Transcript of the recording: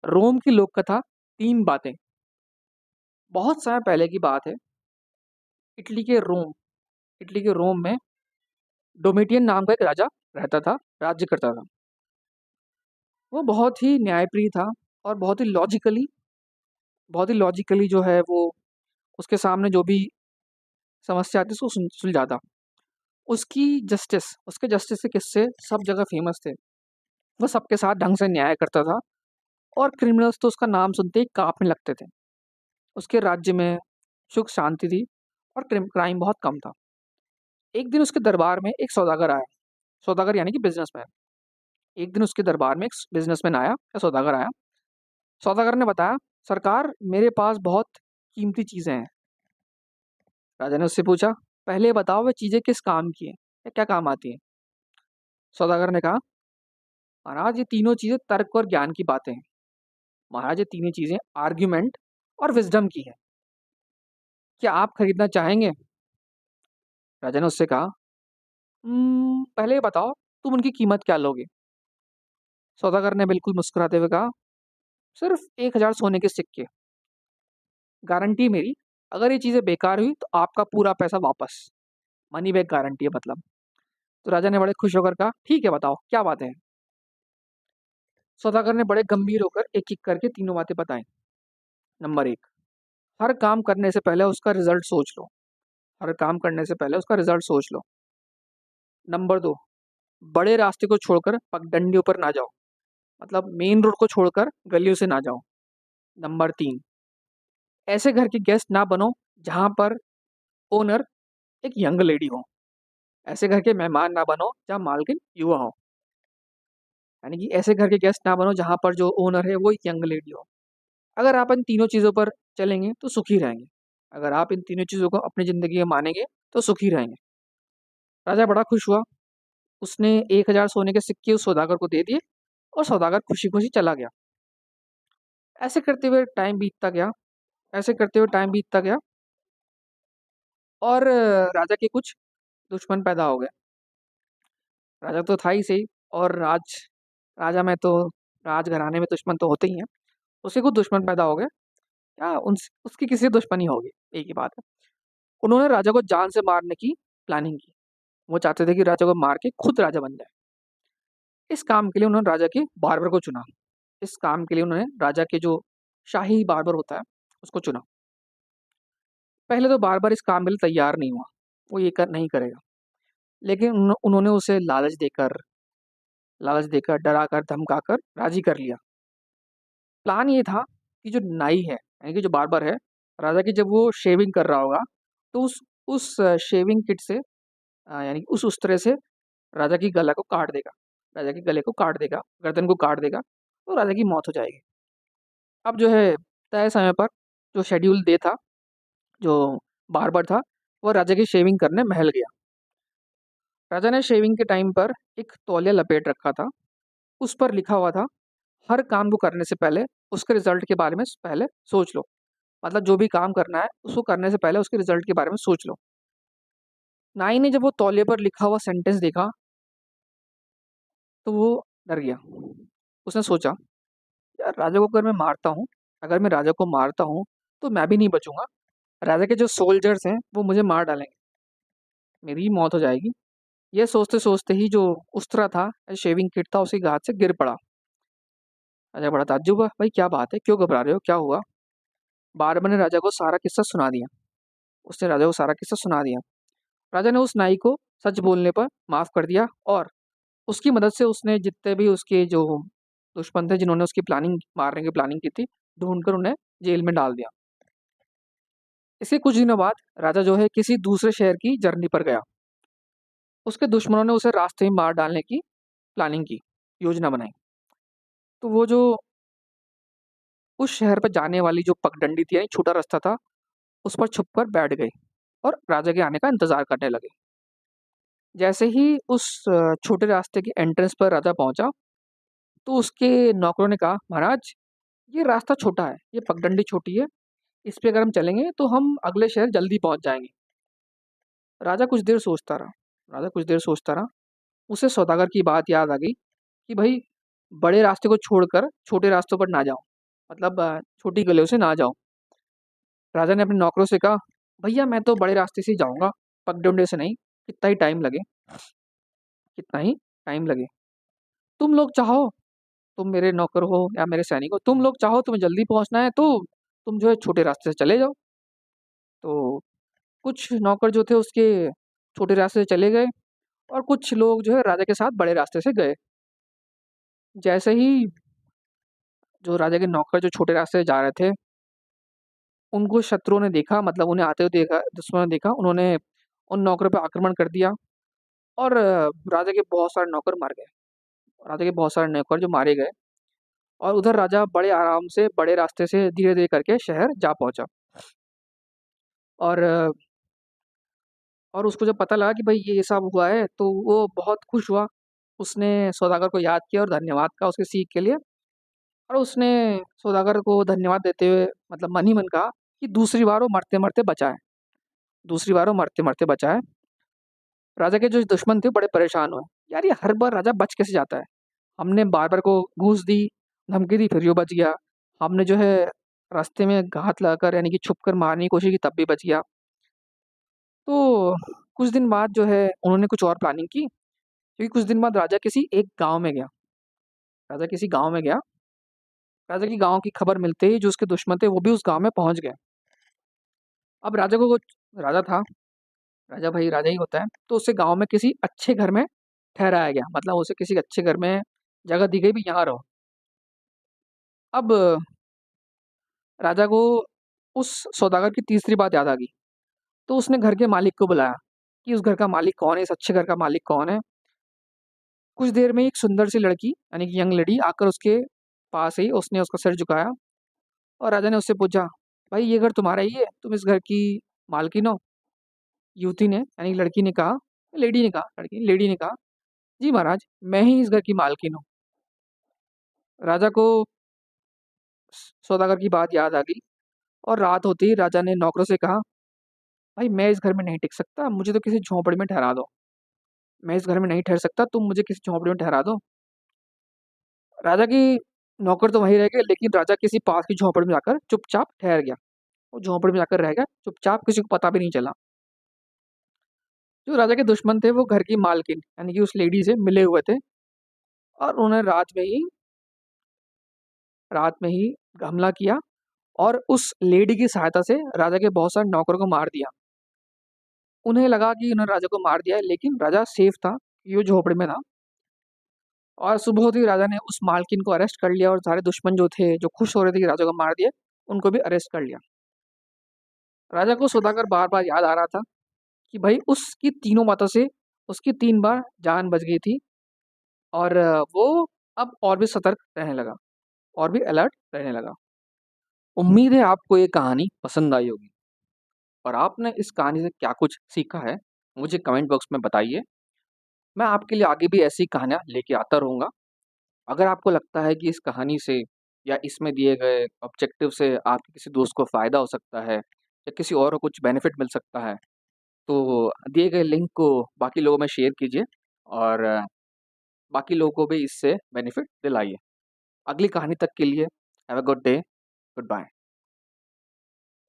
रोम की लोक कथा 3 बातें। बहुत समय पहले की बात है। इटली के रोम इटली के रोम में डोमिटियन नाम का एक राजा रहता था, राज्य करता था। वो बहुत ही न्यायप्रिय था और बहुत ही लॉजिकली जो है वो उसके सामने जो भी समस्या आती उसको सुलझाता। उसके जस्टिस के किस्से सब जगह फेमस थे। वह सबके साथ ढंग से न्याय करता था और क्रिमिनल्स तो उसका नाम सुनते ही कांपने लगते थे। उसके राज्य में सुख शांति थी और क्राइम बहुत कम था। एक दिन उसके दरबार में एक सौदागर आया। सौदागर यानी कि बिजनेसमैन। एक दिन उसके दरबार में एक बिजनेसमैन आया या सौदागर आया। सौदागर ने बताया, सरकार मेरे पास बहुत कीमती चीजें हैं। राजा ने उससे पूछा, पहले बताओ वह चीजें किस काम की हैं या क्या काम आती हैं। सौदागर ने कहा, महाराज ये तीनों चीजें तर्क और ज्ञान की बातें हैं। महाराज ये तीनों चीजें आर्ग्यूमेंट और विजडम की है। क्या आप खरीदना चाहेंगे? राजा ने उससे कहा, पहले ये बताओ तुम उनकी कीमत क्या लोगे?" सौदागर ने बिल्कुल मुस्कुराते हुए कहा, "सिर्फ 1,000 सोने के सिक्के। गारंटी मेरी, अगर ये चीज़ें बेकार हुई तो आपका पूरा पैसा वापस। मनी बैक गारंटी है मतलब।" तो राजा ने बड़े खुश होकर कहा, "ठीक है, बताओ क्या बातें हैं?" सौदागर ने बड़े गंभीर होकर एक-एक करके तीनों बातें बताई। नंबर 1, हर काम करने से पहले उसका रिजल्ट सोच लो। हर काम करने से पहले उसका रिजल्ट सोच लो। नंबर 2, बड़े रास्ते को छोड़कर पगडंडियों पर ना जाओ। मतलब मेन रोड को छोड़कर गलियों से ना जाओ। नंबर 3, ऐसे घर के गेस्ट ना बनो जहां पर ओनर एक यंग लेडी हो। ऐसे घर के मेहमान ना बनो जहां मालकिन युवा हो। यानी कि ऐसे घर के गेस्ट ना बनो जहां पर जो ओनर है वो एक यंग लेडी हो। अगर आप इन तीनों चीज़ों पर चलेंगे तो सुखी रहेंगे। अगर आप इन तीनों चीज़ों को अपनी ज़िंदगी में मानेंगे तो सुखी रहेंगे। राजा बड़ा खुश हुआ। उसने 1,000 सोने के सिक्के उस सौदागर को दे दिए और सौदागर खुशी खुशी चला गया। ऐसे करते हुए टाइम बीतता गया। ऐसे करते हुए टाइम बीतता गया और राजा के कुछ दुश्मन पैदा हो गए। राजा तो था ही सही, और राजा में तो राजघराने में दुश्मन तो होते ही हैं। उसके कुछ दुश्मन पैदा हो गए। क्या उसकी किसी से दुश्मनी होगी, एक ही बात है। उन्होंने राजा को जान से मारने की प्लानिंग की। वो चाहते थे कि राजा को मार के खुद राजा बन जाए। इस काम के लिए उन्होंने राजा के बार्बर को चुना। इस काम के लिए उन्होंने राजा के जो शाही बार्बर होता है उसको चुना। पहले तो बार्बर इस काम के लिए तैयार नहीं हुआ। वो ये कर नहीं करेगा। लेकिन उन्होंने उसे लालच देकर डरा कर धमका कर राजी कर लिया। प्लान ये था कि जो नाई है यानी कि जो बार्बर है, राजा की जब वो शेविंग कर रहा होगा तो उस शेविंग किट से यानी कि उस उस्तरे से राजा की गला को काट देगा। राजा के गले को काट देगा, गर्दन को काट देगा, तो राजा की मौत हो जाएगी। अब जो है तय समय पर जो शेड्यूल डे था, जो बार्बर था, वो राजा की शेविंग करने महल गया। राजा ने शेविंग के टाइम पर एक तौलिया लपेट रखा था। उस पर लिखा हुआ था, हर काम को करने से पहले उसके रिजल्ट के बारे में पहले सोच लो। मतलब जो भी काम करना है उसको करने से पहले उसके रिजल्ट के बारे में सोच लो। नाई ने जब वो तौलिए पर लिखा हुआ सेंटेंस देखा तो वो डर गया। उसने सोचा, यार राजा को अगर मैं राजा को मारता हूँ तो मैं भी नहीं बचूंगा। राजा के जो सोल्जर्स हैं वो मुझे मार डालेंगे, मेरी ही मौत हो जाएगी। ये सोचते सोचते ही जो उस्तरा था, शेविंग किट था, उसके हाथ से गिर पड़ा। राजा बड़ा ताज्जुब हुआ, भाई क्या बात है, क्यों घबरा रहे हो, क्या हुआ? बारबन ने राजा को सारा किस्सा सुना दिया। उसने राजा को सारा किस्सा सुना दिया। राजा ने उस नाई को सच बोलने पर माफ कर दिया और उसकी मदद से उसने जितने भी उसके जो दुश्मन थे जिन्होंने उसकी मारने की प्लानिंग की थी, ढूंढकर उन्हें जेल में डाल दिया। इसके कुछ दिनों बाद राजा जो है किसी दूसरे शहर की जर्नी पर गया। उसके दुश्मनों ने उसे रास्ते में मार डालने की प्लानिंग की, योजना बनाई। तो वो जो उस शहर पर जाने वाली जो पगडंडी थी यानी छोटा रास्ता था, उस पर छुपकर बैठ गए और राजा के आने का इंतजार करने लगे। जैसे ही उस छोटे रास्ते के एंट्रेंस पर राजा पहुंचा तो उसके नौकरों ने कहा, महाराज ये रास्ता छोटा है, ये पगडंडी छोटी है, इस पे अगर हम चलेंगे तो हम अगले शहर जल्दी पहुंच जाएंगे। राजा कुछ देर सोचता रहा। राजा कुछ देर सोचता रहा। उसे सौदागर की बात याद आ गई कि भाई बड़े रास्ते को छोड़कर छोटे रास्तों पर ना जाओ। मतलब छोटी गलियों से ना जाओ। राजा ने अपने नौकरों से कहा, भैया मैं तो बड़े रास्ते से ही जाऊंगा, पगडंडे से नहीं। कितना ही टाइम लगे, कितना ही टाइम लगे। तुम लोग चाहो, तुम मेरे नौकर हो या मेरे सैनिक हो, तुम लोग चाहो तुम्हें जल्दी पहुंचना है तो तुम जो है छोटे रास्ते से चले जाओ। तो कुछ नौकर जो थे उसके छोटे रास्ते से चले गए, और कुछ लोग जो है राजा के साथ बड़े रास्ते से गए। जैसे ही जो राजा के नौकर जो छोटे रास्ते से जा रहे थे, उनको शत्रुओं ने देखा, मतलब उन्हें आते हुए देखा, दुश्मनों ने देखा, उन्होंने उन नौकरों पर आक्रमण कर दिया, और राजा के बहुत सारे नौकर मार गए। राजा के बहुत सारे नौकर जो मारे गए, और उधर राजा बड़े आराम से बड़े रास्ते से धीरे धीरे करके शहर जा पहुंचा। और उसको जब पता लगा कि भाई ये सब हुआ है, तो वो बहुत खुश हुआ। उसने सौदागर को याद किया और धन्यवाद कहा उसके सीख के लिए। और उसने सौदागर को धन्यवाद देते हुए मतलब मन ही मन कहा कि दूसरी बार वो मरते मरते बचा है, दूसरी बार वो मरते मरते बचा है। राजा के जो दुश्मन थे बड़े परेशान हुए, यार ये हर बार राजा बच कैसे जाता है। हमने बार बार को घूस दी, धमकी दी, फिर भी वो बच गया। हमने जो है रास्ते में घात लगाकर यानी कि छुप कर मारने की कोशिश की, तब भी बच गया। तो कुछ दिन बाद जो है उन्होंने कुछ और प्लानिंग की, क्योंकि कुछ दिन बाद राजा किसी एक गांव में गया। राजा किसी गांव में गया। राजा की गांव की खबर मिलते ही जो उसके दुश्मन थे वो भी उस गांव में पहुंच गए। अब राजा को कुछ, राजा था, राजा भाई राजा ही होता है, तो उसे गांव में किसी अच्छे घर में ठहराया गया, मतलब उसे किसी अच्छे घर में जगह दी गई भी यहाँ रहो। अब राजा को उस सौदागर की तीसरी बात याद आ गई, तो उसने घर के मालिक को बुलाया कि उस घर का मालिक कौन है, इस अच्छे घर का मालिक कौन है। कुछ देर में एक सुंदर सी लड़की यानी कि यंग लेडी आकर उसके पास ही उसने उसका सिर झुकाया, और राजा ने उससे पूछा, भाई ये घर तुम्हारा ही है, तुम इस घर की मालकिन हो। युवती ने यानी लड़की ने कहा, लेडी ने कहा, जी महाराज, मैं ही इस घर की मालकिन हूँ। राजा को सौदागर की बात याद आ गई, और रात होते ही राजा ने नौकरों से कहा, भाई मैं इस घर में नहीं टिक सकता, मुझे तो किसी झोंपड़ी में ठहरा दो। मैं इस घर में नहीं ठहर सकता, तुम मुझे किसी झोंपड़ी में ठहरा दो। राजा की नौकर तो वहीं रह गए, लेकिन राजा किसी पास की झोंपड़ी में जाकर चुपचाप ठहर गया। वो झोंपड़ी में जाकर रह गया चुपचाप, किसी को पता भी नहीं चला। जो राजा के दुश्मन थे वो घर की मालकिन यानी कि उस लेडी से मिले हुए थे, और उन्होंने रात में ही हमला किया, और उस लेडी की सहायता से राजा के बहुत सारे नौकरों को मार दिया। उन्हें लगा कि उन्होंने राजा को मार दिया है, लेकिन राजा सेफ था, ये झोपड़ी में था। और सुबह होते ही राजा ने उस मालकिन को अरेस्ट कर लिया, और सारे दुश्मन जो थे, जो खुश हो रहे थे कि राजा को मार दिया, उनको भी अरेस्ट कर लिया। राजा को सौदागर बार बार याद आ रहा था कि भाई उसकी तीनों बातों से उसकी 3 बार जान बच गई थी, और वो अब और भी सतर्क रहने लगा, और भी अलर्ट रहने लगा। उम्मीद है आपको ये कहानी पसंद आई होगी, और आपने इस कहानी से क्या कुछ सीखा है मुझे कमेंट बॉक्स में बताइए। मैं आपके लिए आगे भी ऐसी कहानियाँ लेके आता रहूँगा। अगर आपको लगता है कि इस कहानी से या इसमें दिए गए ऑब्जेक्टिव से आपके किसी दोस्त को फ़ायदा हो सकता है, या किसी और को कुछ बेनिफिट मिल सकता है, तो दिए गए लिंक को बाकी लोगों में शेयर कीजिए, और बाकी लोगों को भी इससे बेनिफिट दिलाइए। अगली कहानी तक के लिए have a good day, good bye.